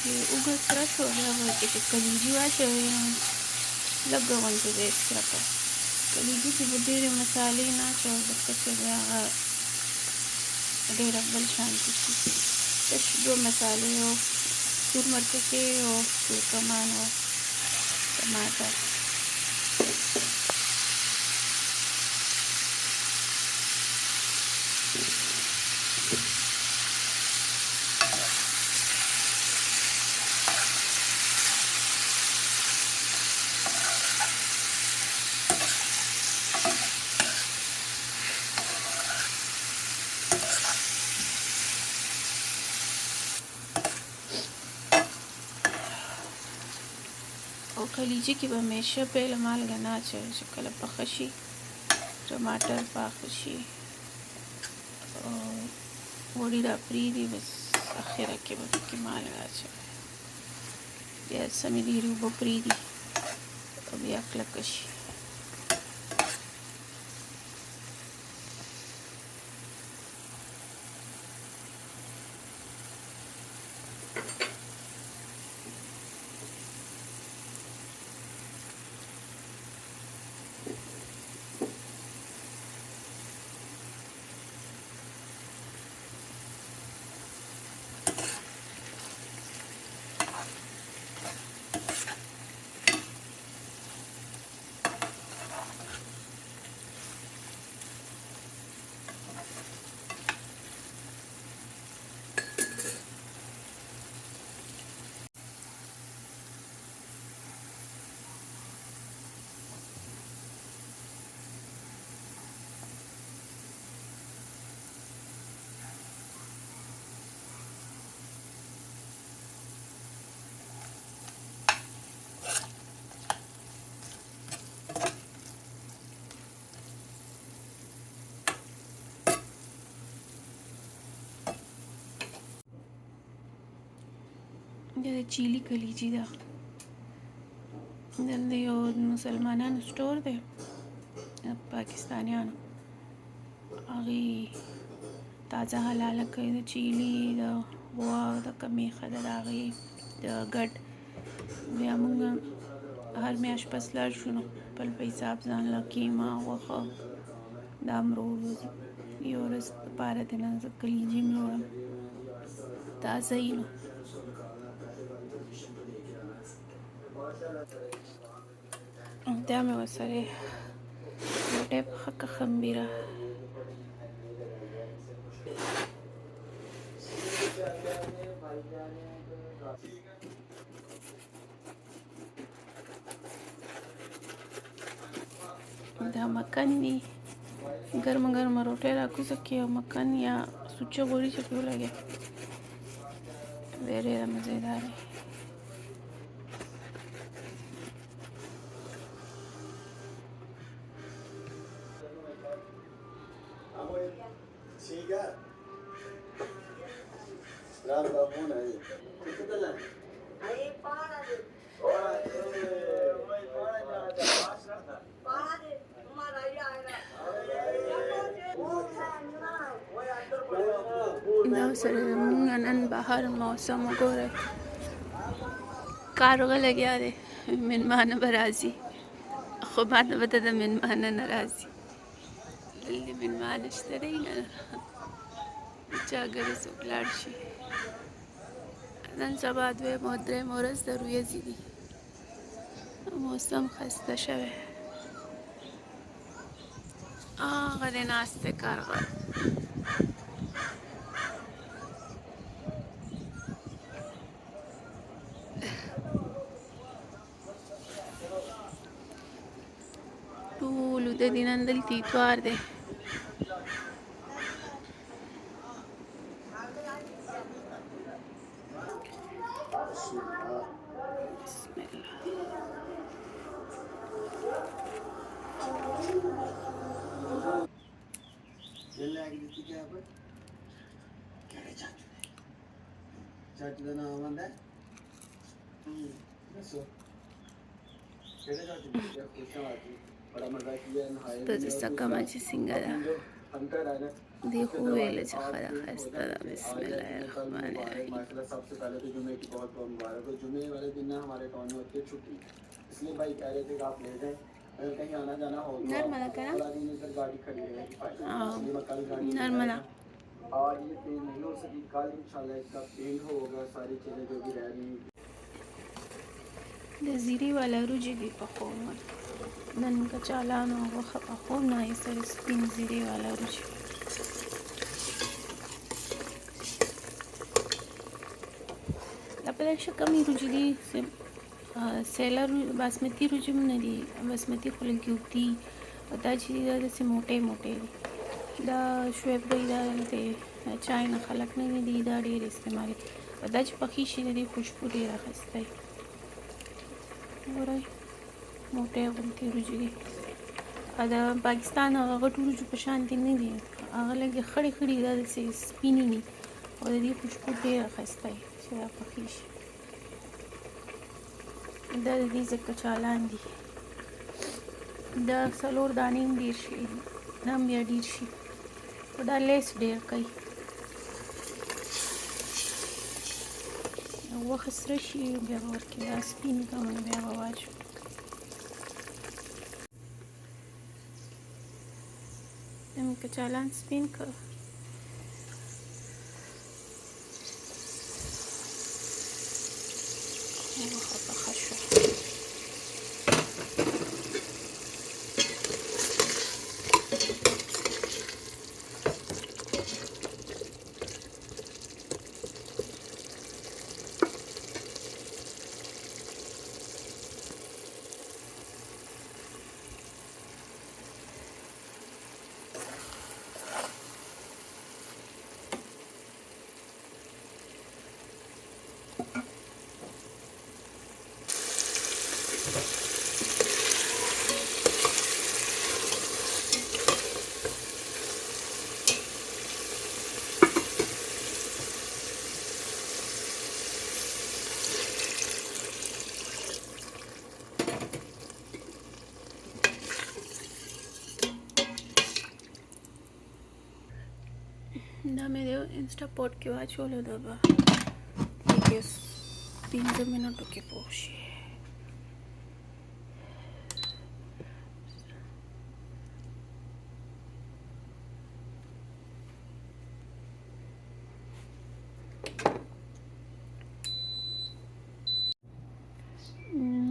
چې اوږه سره شو بیا به چې کلیجي واچوئ نو لږه غوندې به یې سره کړه. کلیجي کې به ډېرې مسالې نه اچوو ځکه چې بیا هغه ډېره بل شانتې شي. تش 2 مسالې او سور مرچکې او کورکمان او ټماټر. او کلیجي کې به همیشه پهله مالګه نه اچوئ چې کله پخه شي ټماټر پاخه شي او غوړي را پرېږدي بس اخره کې به پکې مالګه اچوئ. بیا سمې ډېرې اوبه پرېږدي او بیا کلکه شي. دا د چیلي کلیجي ده. دلته یو مسلمانانو سټور دی پاکستانیانو، هغې تازه حلاله کوي د چیلي د غوا د کمیخه ده د هغې د ګډ. بیا موږ هر میاشت پس لاړ شو نو خپل په حساب ځان له کیما غوښه دا م راوړو. یو ورځ دپاره دې نه زه کلیجي م راوړم تازه یي نو. دا مې ورسره ډوډۍ پخه کړه خمبیره. دا مکن دي ګرمه ګرمه روټۍ راکوزه کړي او مکن یا سوچه غوړي چې پرې ولګوي بیا ډېره مزېدار وي. دا سره زموږ نن بهر موسم وګورئ کارغه لګیا دی مېلمانه به راځي خو ما ته به د مېلمانه نه راځي. دلته مېلمانه شته دی نه چا ګرې څوک لاړ شي. نن سبا دویم او درېیم ورځ د ورېځې دي موسم ښایسته شوی. هغه دی ناست دی کارغه. ټول ویده دي نن دلته اتوار دی. चाचू का नाम आंदा है दसो केड़े चाचू पूछा बाकी बड़ा मजा किया नहाए तो जैसा कमाची सिंगर है अंतर है ना देखो वेले खदा खस्ता बिस्मिल्लाहिर्रहमानिर्रहीम। माशाल्लाह सबसे पहले तो जुमे की बहुत बहुत मुबारक हो। जुमे वाले दिन ना हमारे टाउन में होती है छुट्टी, इसलिए भाई कह रहे थे कि आप ले जाएं, अगर कहीं आना जाना हो तो नर्मदा आप करा कल आ जाइए, फिर गाड़ी खड़ी रहेगी फाइनल, हाँ इसलिए मैं कल गाड़ी लेके नर्मदा। आया था। आज ये पेंट नहीं हो सकी, कल इंशाल्लाह इसका पेंट होगा, सारी चीज़ें जो भी रह रही ज़ीरे वाला रुजि पखोन नन का चालान वख पखोन ना सर स्पिन ज़ीरे वाला रुजि لپاره کمی روجی دی سیلر باسمتی روجی من دی باسمتی خلل کیوتی دا چې دا داسې موټې موټې دي دا شعیب دی دا د چای نه خلک نه دي دا ډېر استعمالي دا چې پخې شي د دې خوشبو ډېره ښایسته وي ګورئ موټې غوندې روجي دي د پاکستان هغه غټو روجو په شانتې نه دي هغه لږې خړې خړې دا داسې سپینې دي او د دې خوشبو ډېره ښایسته وي چې دا پخې شي دا د دې ځکه چالان دي دا څلور دانې هم ډېر شي دا هم بیا ډېر شي خو دا لیس ډېر کوي غوښه سره شي بیا به ورکې دا سپین کړم بیا به واچوم دا مې کچالان سپین کړ غوښه پخه شوه دا مې د انسټا پوټ کې واچولو دا به لږ 15 منټو کې پوخ شي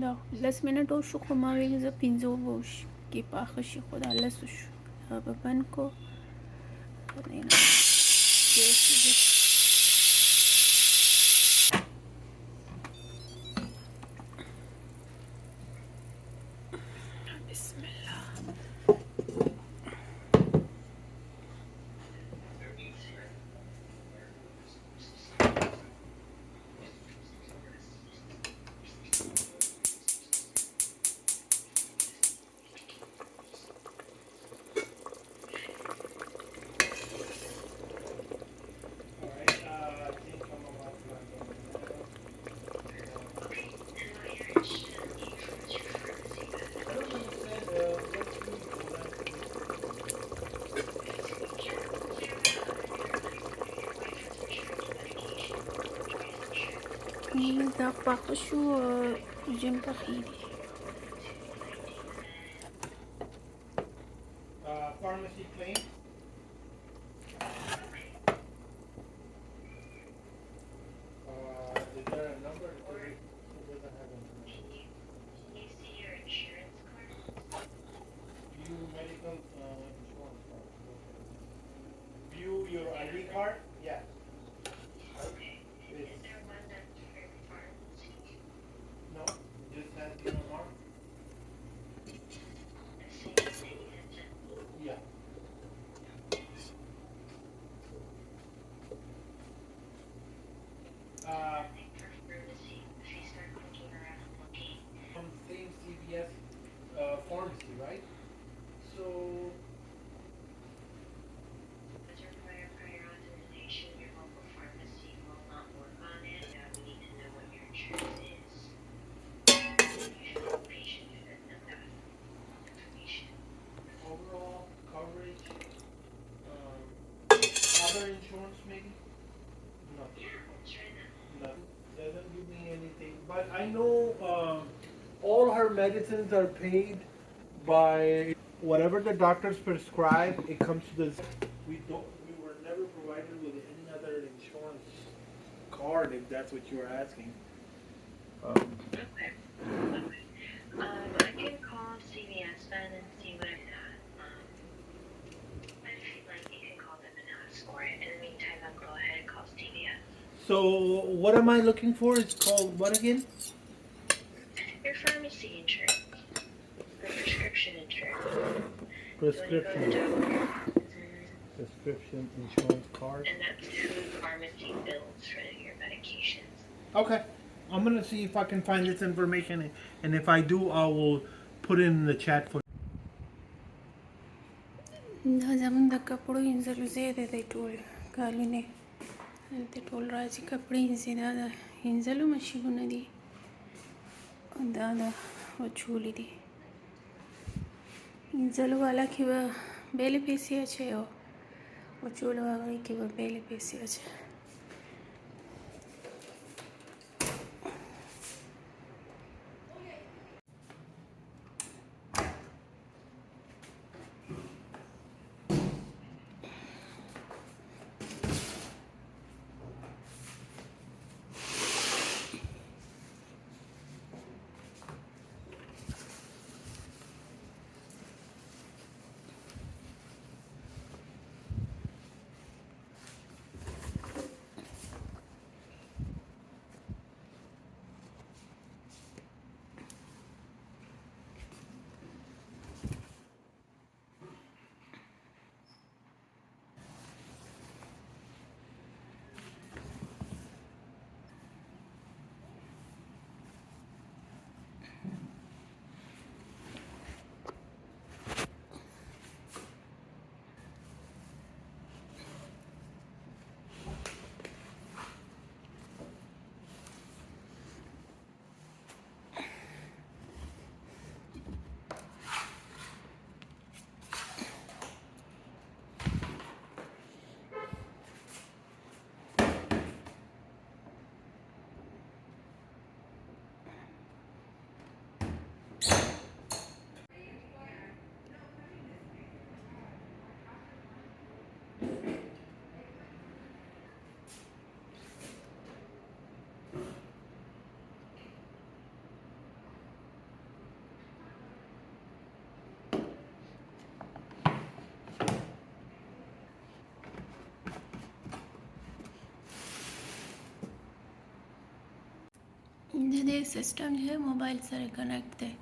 دا 10 منټ وشو خو ما ویل زه 15 به وشي کې پاخه شي خو دا 10 وشو هغه به بند کو بسم الله دا پاخه شو جیم پخې دي Pharmacy claim. Is there a number? Or it doesn't have a number. Can you see your insurance card? View medical insurance card. View your ID card? Yes. Okay. Yes. Is there one that's for pharmacy? No, just has the mark. The same thing you had sent me. Yeah. I think for pharmacy, if you start clicking around looking, From same CVS pharmacy, right? So does require prior authorization. Your local pharmacy will not work on it. We need to know what your insurance is. Usually the patient should know that information. overall coverage, I know all her medicines are paid by whatever the doctors prescribe. It comes to this. We were never provided with any other insurance card, if that's what you were asking. Okay. Okay. I can call CVS then and see what I've got. But if you'd like, you can call them and ask for it. In the meantime, I'll go ahead and call CVS. So what am I looking for? It's called what again? Your pharmacy insurance. The prescription insurance. Prescription. So when you go to the doctor, Prescription insurance card. and that's who the pharmacy bills for your medications. Okay. I'm gonna see if I can find this information, and if I do, I will put it in the chat for. دا زمونږ د کپړو اینځلو ځای دی دی ټول کالونه هلته ټول راځي کپړې اینځي دا د اینځلو مشینونه دي دا د وچولي دي اینځلو والا کې به بیلې پیسې اچوي او وچولو هغې کې به بیلې پیسې اچوي د دې سیسټم چې موبایل سره کنیکټ دی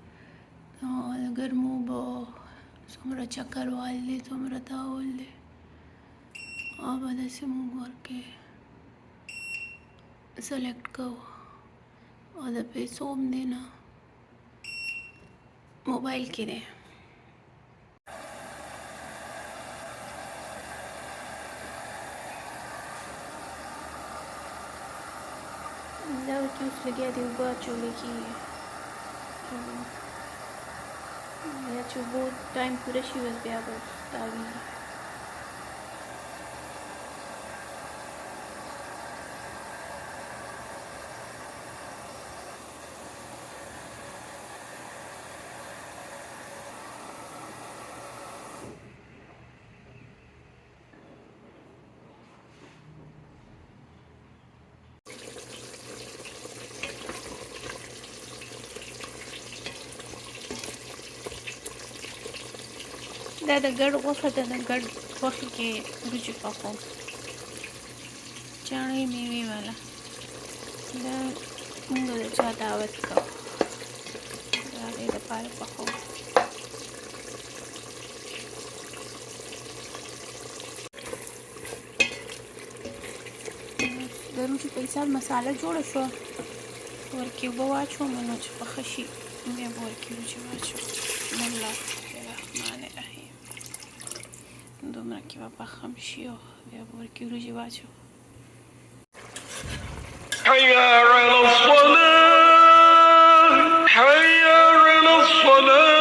نو د ګرمو اوبو څومره چکر وهل دی څومره تاول دی هغه به داسې موږ ورکې سلیکټ کوو او د پیسو هم دی نه موبایل کې دی دا ورته اوس لګیا دي اوبه اچولی کېږي بیا چې اوبو ټایم پوره شي بس بیا به تاویږي دا د ګډ غوښه ده د ګډ غوښې کې وریجې پخوم چاڼې میوې والا دا موږ د چا دعوت کوو د هغې دپاره پخوم د وریجو په حساب مساله جوړه شوه ورکې اوبه واچوم نو چې پخه شي بیا به ورکې وریجې واچوم بسم الله الرحمن الرحیم دومره کې به پخه هم شي او بیا به ورکې وریجې واچوم حي على الصلاة حي على الصلاة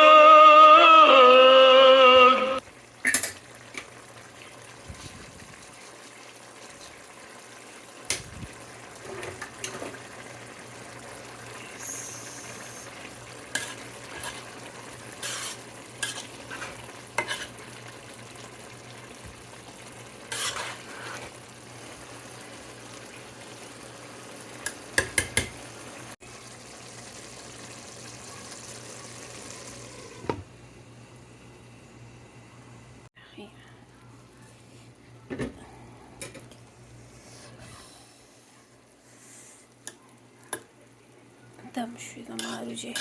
ખતમ શું તમારું જે